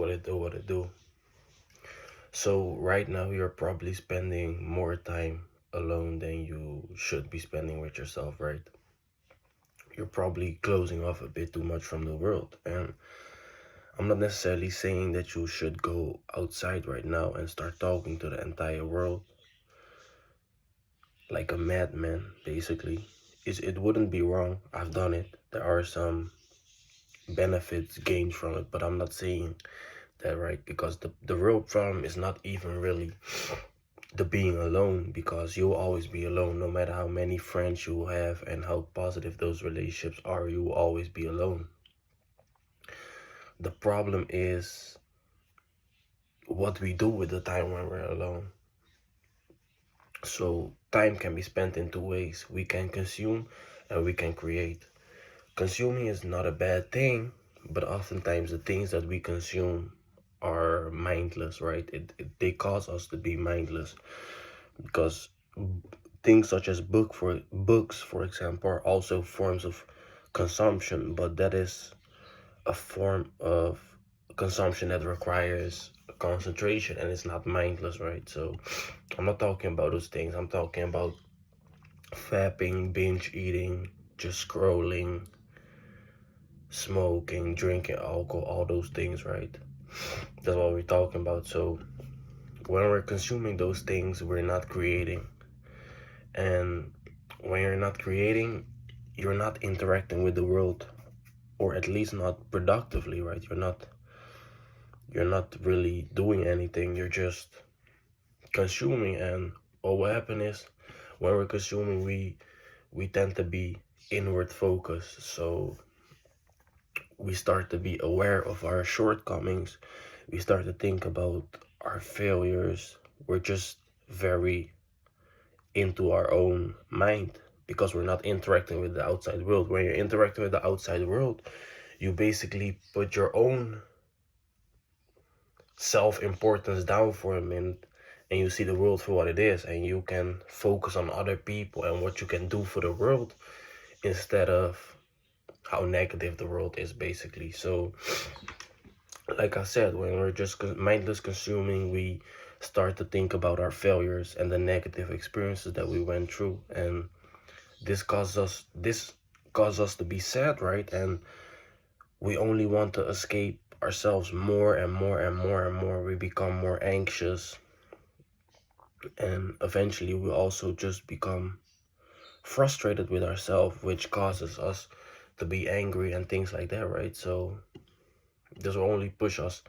what it do. So right now you're probably spending more time alone than you should be spending with yourself, right? You're probably closing off a bit too much from the world. And I'm not necessarily saying that you should go outside right now and start talking to the entire world like a madman, basically. It wouldn't be wrong. I've done it. There are some benefits gained from it, but I'm not saying that, right? Because the real problem is not even really the being alone, because you'll always be alone no matter how many friends you have and how positive those relationships are. You will always be alone. The problem is what we do with the time when we're alone. So time can be spent in two ways. We can consume and we can create. Consuming is not a bad thing, but oftentimes the things that we consume are mindless, right? They cause us to be mindless, because things such as books, for example, are also forms of consumption, but that is a form of consumption that requires concentration and it's not mindless, right? So I'm not talking about those things. I'm talking about fapping, binge eating, just scrolling, smoking, drinking alcohol, all those things, right? That's what we're talking about. So when we're consuming those things, we're not creating. And when you're not creating, you're not interacting with the world, or at least not productively, right? You're not really doing anything. You're just consuming. And what happens is, when we're consuming, we tend to be inward focused. So we start to be aware of our shortcomings. We start to think about our failures. We're just very into our own mind because we're not interacting with the outside world. When you're interacting with the outside world, you basically put your own self-importance down for a minute, and you see the world for what it is, and you can focus on other people and what you can do for the world instead of how negative the world is, basically. So like I said, when we're just mindless consuming, we start to think about our failures and the negative experiences that we went through, and this causes us to be sad, right? And we only want to escape ourselves more and more and more and more. We become more anxious, and eventually we also just become frustrated with ourselves, which causes us to be angry and things like that, right? So this will only push us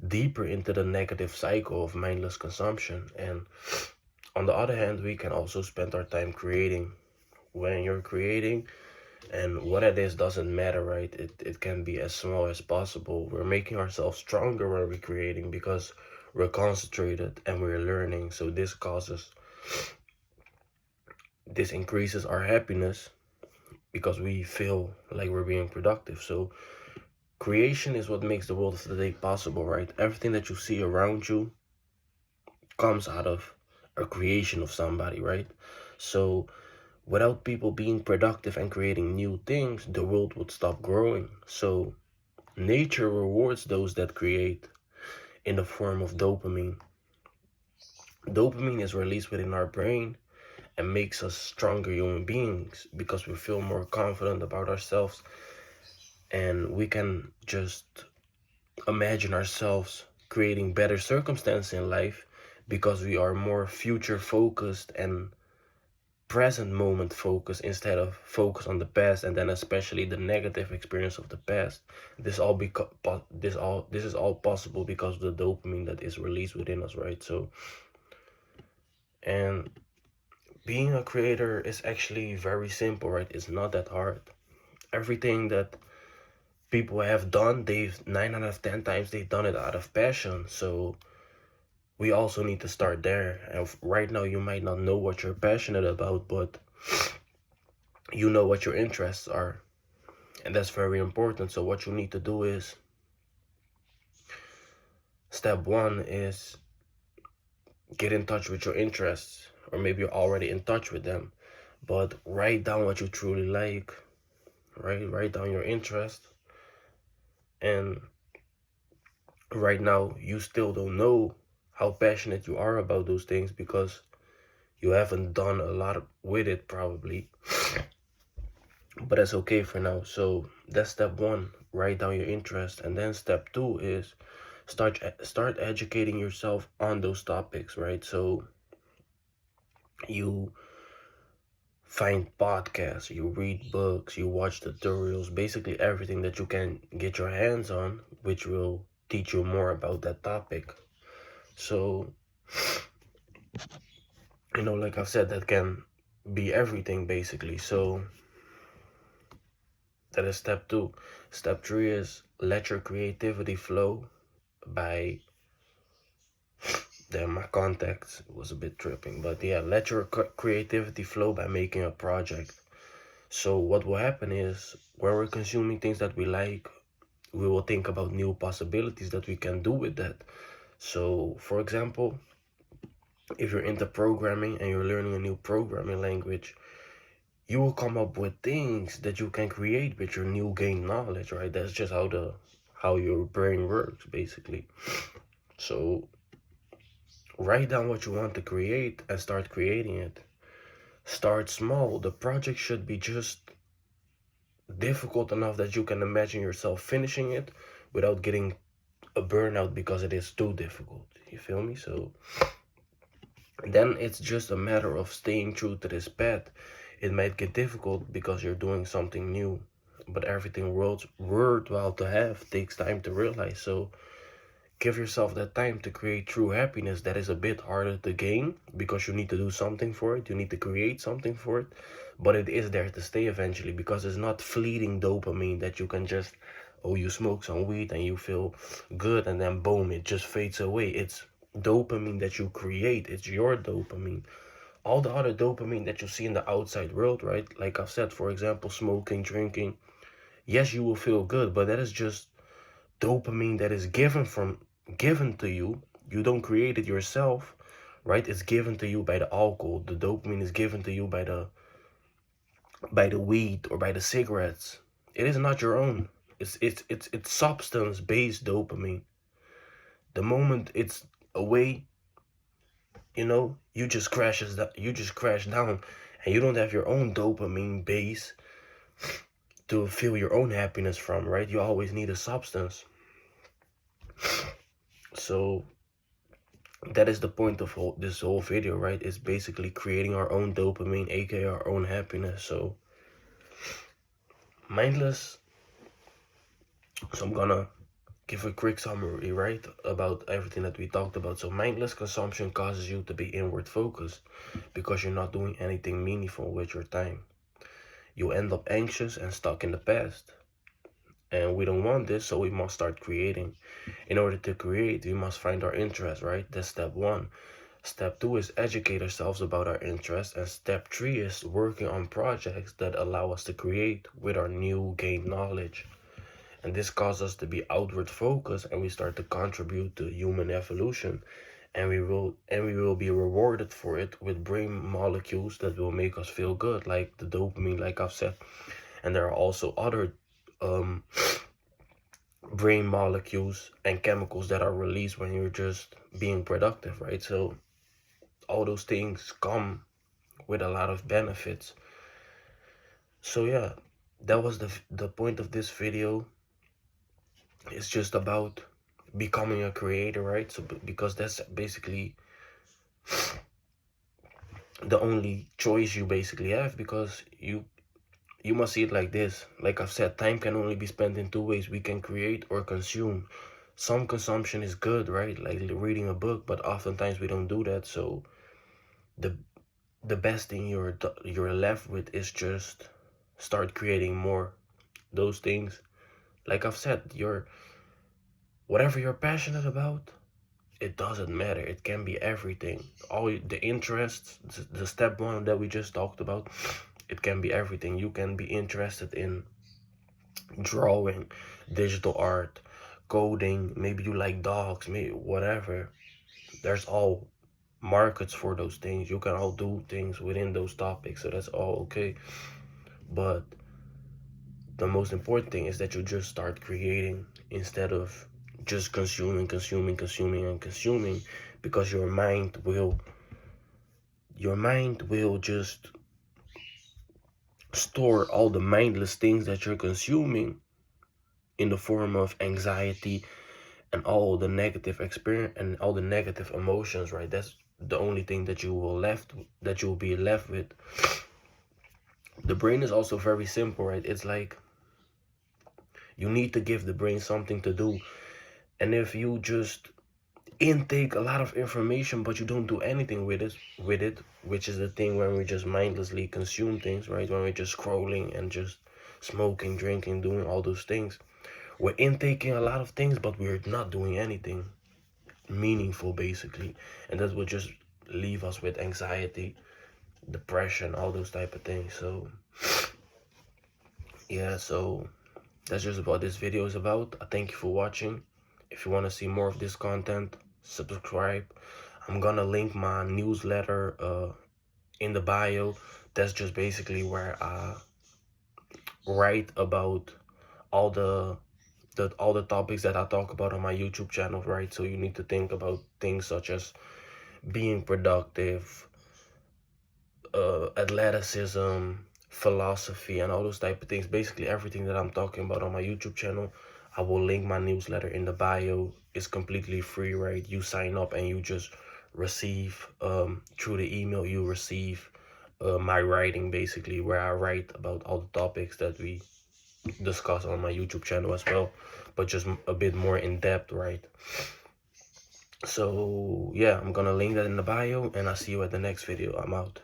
deeper into the negative cycle of mindless consumption. And on the other hand, we can also spend our time creating. When you're creating, and what it is doesn't matter, right? It can be as small as possible. We're making ourselves stronger when we're creating because we're concentrated and we're learning. So this increases our happiness because we feel like we're being productive. So creation is what makes the world of today possible, right? Everything that you see around you comes out of a creation of somebody, right? So without people being productive and creating new things, the world would stop growing. So nature rewards those that create in the form of dopamine. Dopamine is released within our brain and makes us stronger human beings because we feel more confident about ourselves, and we can just imagine ourselves creating better circumstances in life because we are more future focused and present moment focused instead of focus on the past, and then especially the negative experience of the past. This is all possible because of the dopamine that is released within us, right? So, and being a creator is actually very simple, right? It's not that hard. Everything that people have done, they've 9 out of 10 times they've done it out of passion. So we also need to start there. And right now you might not know what you're passionate about, but you know what your interests are, and that's very important. So what you need to do is, step one is get in touch with your interests, or maybe you're already in touch with them, but write down what you truly like, right? Write down your interest and right now you still don't know how passionate you are about those things because you haven't done a lot with it probably. But that's okay for now. So that's step one, write down your interest. And then step two is start educating yourself on those topics, right? So you find podcasts, you read books, you watch tutorials, basically everything that you can get your hands on, which will teach you more about that topic. So, like I've said, that can be everything basically. So that is step two. Step three is let your creativity flow by, then my context was a bit tripping, but yeah, let your creativity flow by making a project. So what will happen is when we're consuming things that we like, we will think about new possibilities that we can do with that. So for example, if you're into programming and you're learning a new programming language, you will come up with things that you can create with your new gained knowledge, right? That's just how your brain works basically. So write down what you want to create and start creating it. Start small. The project should be just difficult enough that you can imagine yourself finishing it without getting a burnout because it is too difficult. You feel me? So then it's just a matter of staying true to this path. It might get difficult because you're doing something new, but everything worthwhile to have takes time to realize. So give yourself that time to create true happiness. That is a bit harder to gain because you need to do something for it. You need to create something for it, but it is there to stay eventually because it's not fleeting dopamine that you can just, oh, you smoke some weed and you feel good and then boom, it just fades away. It's dopamine that you create. It's your dopamine. All the other dopamine that you see in the outside world, right? Like I've said, for example, smoking, drinking. Yes, you will feel good, but that is just dopamine that is given to you. You don't create it yourself, right? It's given to you by the alcohol. The dopamine is given to you by the weed or by the cigarettes. It is not your own. It's substance based dopamine. The moment it's away, you just crash down, and you don't have your own dopamine base to feel your own happiness from, right? You always need a substance. So that is the point of this whole video, right? It's basically creating our own dopamine, aka our own happiness. So mindless. So I'm gonna give a quick summary, right, about everything that we talked about. So mindless consumption causes you to be inward focused because you're not doing anything meaningful with your time. You end up anxious and stuck in the past. And we don't want this, so we must start creating. In order to create, we must find our interest, right? That's step one. Step two is educate ourselves about our interests. And step three is working on projects that allow us to create with our new gained knowledge. And this causes us to be outward focused, and we start to contribute to human evolution. And we will be rewarded for it with brain molecules that will make us feel good, like the dopamine, like I've said. And there are also other brain molecules and chemicals that are released when you're just being productive, right? So all those things come with a lot of benefits. So yeah, that was the point of this video. It's just about becoming a creator, right? So because that's basically the only choice you basically have, because you must see it like this. Like I've said, time can only be spent in two ways. We can create or consume. Some consumption is good, right? Like reading a book, but oftentimes we don't do that. So the the best thing you're left with is just start creating more. Those things, like I've said, whatever you're passionate about, it doesn't matter. It can be everything. All the interests, the step one that we just talked about, it can be everything. You can be interested in drawing, digital art, coding. Maybe you like dogs, maybe whatever. There's all markets for those things. You can all do things within those topics, so that's all okay. But the most important thing is that you just start creating instead of just consuming, because your mind will just store all the mindless things that you're consuming in the form of anxiety and all the negative experience and all the negative emotions, right? That's the only thing that you will be left with. The brain is also very simple, right? It's like you need to give the brain something to do. And if you just intake a lot of information but you don't do anything with it, which is the thing when we just mindlessly consume things, right? When we're just scrolling and just smoking, drinking, doing all those things, we're intaking a lot of things but we're not doing anything meaningful, basically. And that will just leave us with anxiety, depression, all those type of things. So yeah, so that's just what this video is about. I thank you for watching. If you want to see more of this content, subscribe. I'm gonna link my newsletter in the bio. That's just basically where I write about all the topics that I talk about on my YouTube channel, right? So you need to think about things such as being productive, athleticism, philosophy, and all those type of things. Basically everything that I'm talking about on my YouTube channel. I will link my newsletter in the bio. It's completely free, right? You sign up and you just receive through the email, you receive my writing, basically, where I write about all the topics that we discuss on my YouTube channel as well, but just a bit more in depth, right? So yeah, I'm gonna link that in the bio, and I'll see you at the next video. I'm out.